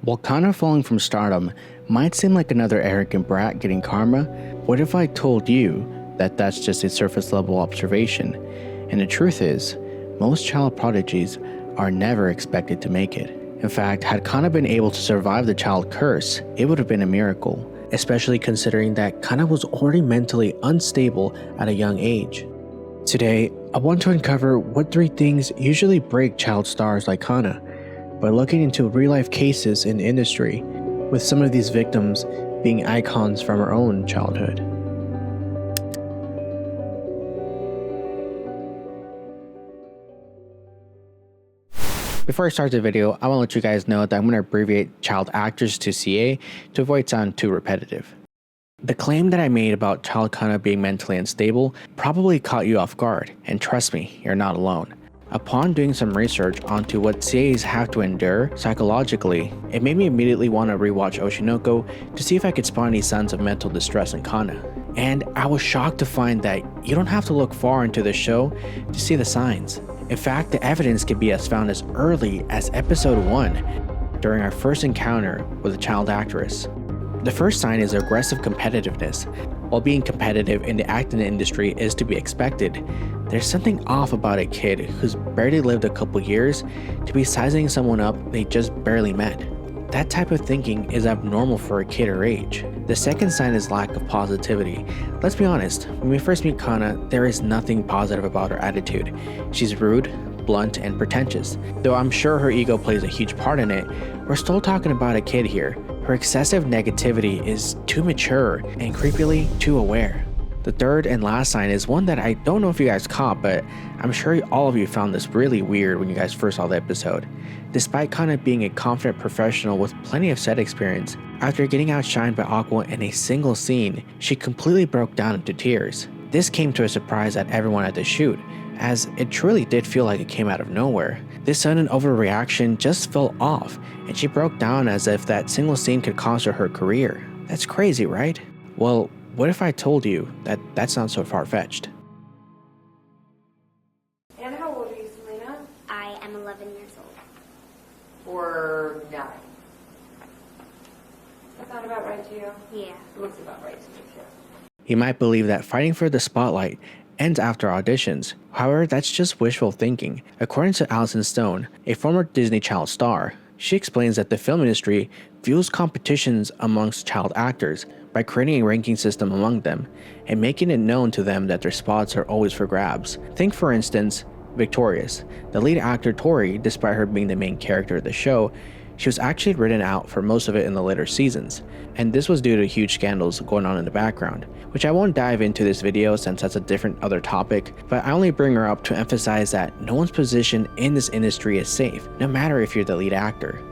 While Kana falling from stardom might seem like another arrogant brat getting karma, what if I told you that that's just a surface level observation? And the truth is, most child prodigies are never expected to make it. In fact, had Kana been able to survive the child curse, it would have been a miracle, especially considering that Kana was already mentally unstable at a young age. Today, I want to uncover what 3 things usually break child stars like Kana, by looking into real-life cases in the industry, with some of these victims being icons from our own childhood. Before I start the video, I want to let you guys know that I'm going to abbreviate child actors to CA to avoid sounding too repetitive. The claim that I made about child Kana being mentally unstable probably caught you off guard, and trust me, you're not alone. Upon doing some research onto what CAs have to endure psychologically, it made me immediately want to rewatch Oshinoko to see if I could spot any signs of mental distress in Kana. And I was shocked to find that you don't have to look far into the show to see the signs. In fact, the evidence can be found as early as episode 1, during our first encounter with a child actress. The first sign is aggressive competitiveness. While being competitive in the acting industry is to be expected, there's something off about a kid who's barely lived a couple years to be sizing someone up they just barely met. That type of thinking is abnormal for a kid her age. The second sign is lack of positivity. Let's be honest, when we first meet Kana, there is nothing positive about her attitude. She's rude, blunt, and pretentious. Though I'm sure her ego plays a huge part in it, we're still talking about a kid here. Her excessive negativity is too mature and creepily too aware. The third and last sign is one that I don't know if you guys caught, but I'm sure all of you found this really weird when you guys first saw the episode. Despite Kana being a confident professional with plenty of set experience, after getting outshined by Aqua in a single scene, she completely broke down into tears. This came to a surprise at everyone at the shoot, as it truly did feel like it came out of nowhere. This sudden overreaction just felt off, and she broke down as if that single scene could cost her career. That's crazy, right? Well, what if I told you that that's not so far-fetched? And how old are you, Selena? I am 11 years old. Or 9. That sound about right to you? Yeah. It looks about right to me, too. You might believe that fighting for the spotlight ends after auditions. However, that's just wishful thinking. According to Alison Stone, a former Disney child star, she explains that the film industry views competitions amongst child actors by creating a ranking system among them and making it known to them that their spots are always for grabs. Think, for instance, Victorious. The lead actor Tori, despite her being the main character of the show, she was actually written out for most of it in the later seasons, and this was due to huge scandals going on in the background, which I won't dive into this video since that's a different other topic, but I only bring her up to emphasize that no one's position in this industry is safe, no matter if you're the lead actor.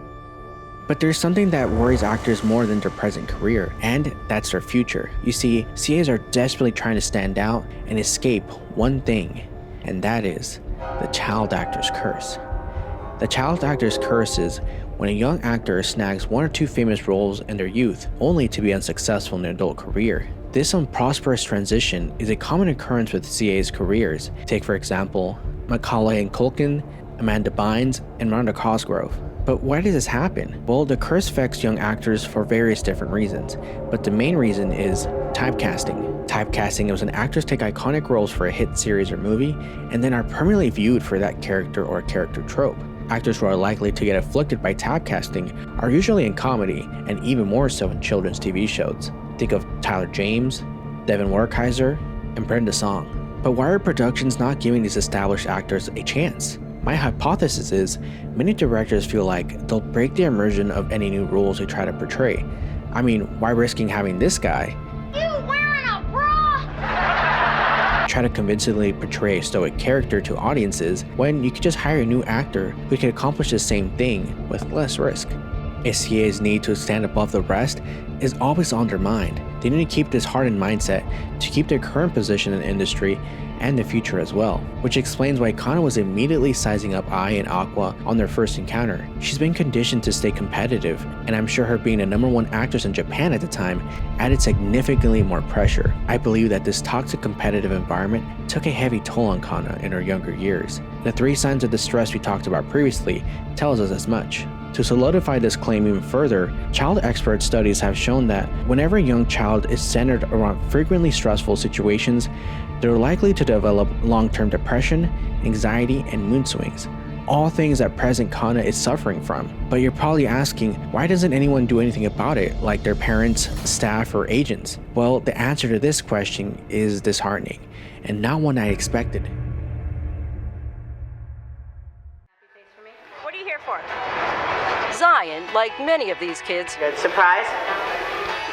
But there's something that worries actors more than their present career, and that's their future. You see, CAs are desperately trying to stand out and escape one thing, and that is the child actor's curse. The child actor's curse is when a young actor snags 1 or 2 famous roles in their youth, only to be unsuccessful in their adult career. This unprosperous transition is a common occurrence with CA's careers. Take, for example, Macaulay Culkin, Amanda Bynes, and Rhonda Cosgrove. But why does this happen? Well, the curse affects young actors for various different reasons, but the main reason is typecasting. Typecasting is when actors take iconic roles for a hit series or movie, and then are permanently viewed for that character or character trope. Actors who are likely to get afflicted by typecasting are usually in comedy, and even more so in children's TV shows. Think of Tyler James, Devin Werkheiser, and Brenda Song. But why are productions not giving these established actors a chance? My hypothesis is, many directors feel like they'll break the immersion of any new roles they try to portray. I mean, why risking having this guy try to convincingly portray a stoic character to audiences when you could just hire a new actor who can accomplish the same thing with less risk? A CA's need to stand above the rest is always on their mind. They need to keep this hardened mindset to keep their current position in the industry and the future as well, which explains why Kana was immediately sizing up Ai and Aqua on their first encounter. She's been conditioned to stay competitive, and I'm sure her being the #1 actress in Japan at the time added significantly more pressure. I believe that this toxic competitive environment took a heavy toll on Kana in her younger years. The 3 signs of distress we talked about previously tells us as much. To solidify this claim even further, child expert studies have shown that whenever a young child is centered around frequently stressful situations, they're likely to develop long-term depression, anxiety, and mood swings. All things that present Kana is suffering from. But you're probably asking, why doesn't anyone do anything about it, like their parents, staff, or agents? Well, the answer to this question is disheartening, and not one I expected. What are you here for? Zion, like many of these kids, Good surprise.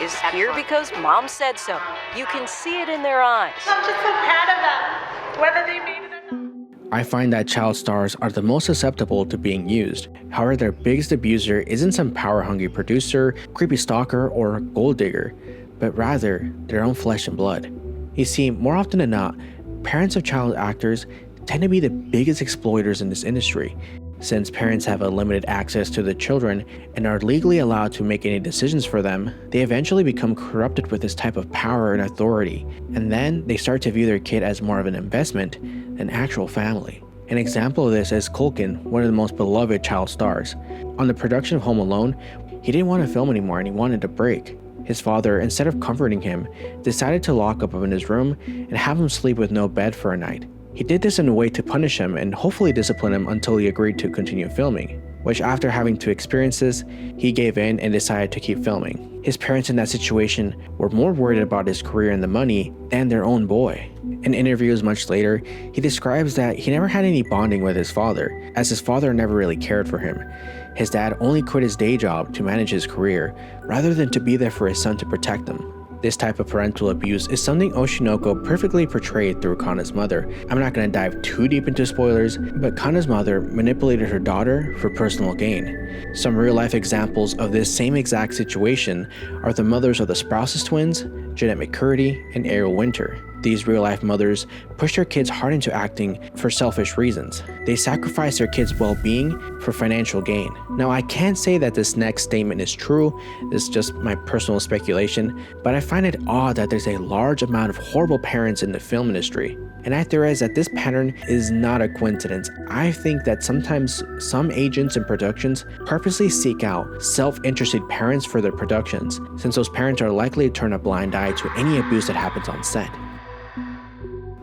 is here because Mom said so. You can see it in their eyes. I'm just so proud of them, whether they made it or not. I find that child stars are the most susceptible to being used. However, their biggest abuser isn't some power-hungry producer, creepy stalker, or gold digger, but rather their own flesh and blood. You see, more often than not, parents of child actors tend to be the biggest exploiters in this industry. Since parents have unlimited access to the children and are legally allowed to make any decisions for them, they eventually become corrupted with this type of power and authority, and then they start to view their kid as more of an investment than actual family. An example of this is Culkin, one of the most beloved child stars. On the production of Home Alone, he didn't want to film anymore and he wanted a break. His father, instead of comforting him, decided to lock up him in his room and have him sleep with no bed for a night. He did this in a way to punish him and hopefully discipline him until he agreed to continue filming, which after having to experience this, he gave in and decided to keep filming. His parents in that situation were more worried about his career and the money than their own boy. In interviews much later, he describes that he never had any bonding with his father, as his father never really cared for him. His dad only quit his day job to manage his career, rather than to be there for his son to protect him. This type of parental abuse is something Oshinoko perfectly portrayed through Kana's mother. I'm not going to dive too deep into spoilers, but Kana's mother manipulated her daughter for personal gain. Some real-life examples of this same exact situation are the mothers of the Sprouses twins, Jeanette McCurdy, and Ariel Winter. These real-life mothers pushed their kids hard into acting for selfish reasons. They sacrificed their kids' well-being for financial gain. Now, I can't say that this next statement is true, this is just my personal speculation, but I find it odd that there's a large amount of horrible parents in the film industry. And I theorize that this pattern is not a coincidence. I think that sometimes some agents and productions purposely seek out self-interested parents for their productions, since those parents are likely to turn a blind eye to any abuse that happens on set.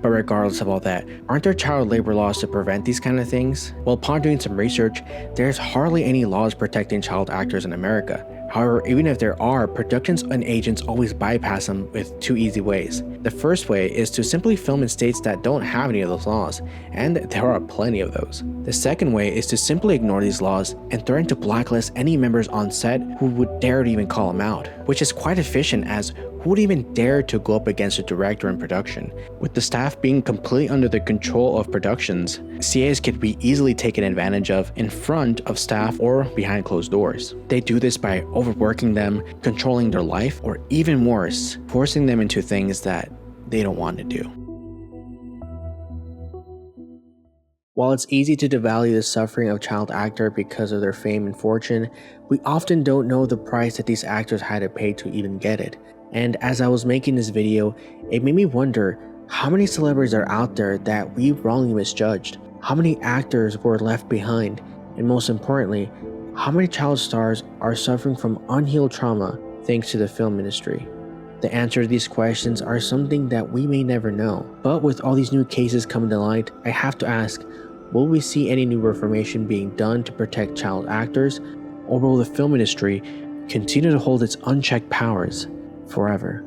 But regardless of all that, aren't there child labor laws to prevent these kind of things? Well, upon doing some research, there's hardly any laws protecting child actors in America. However, even if there are, productions and agents always bypass them with two easy ways. The first way is to simply film in states that don't have any of those laws, and there are plenty of those. The second way is to simply ignore these laws and threaten to blacklist any members on set who would dare to even call them out, which is quite efficient, as who would even dare to go up against a director in production? With the staff being completely under the control of productions, CAs could be easily taken advantage of in front of staff or behind closed doors. They do this by overworking them, controlling their life, or even worse, forcing them into things that they don't want to do. While it's easy to devalue the suffering of a child actor because of their fame and fortune, we often don't know the price that these actors had to pay to even get it. And as I was making this video, it made me wonder how many celebrities are out there that we wrongly misjudged, how many actors were left behind, and most importantly, how many child stars are suffering from unhealed trauma thanks to the film industry. The answer to these questions are something that we may never know, but with all these new cases coming to light, I have to ask, will we see any new reformation being done to protect child actors, or will the film industry continue to hold its unchecked powers forever?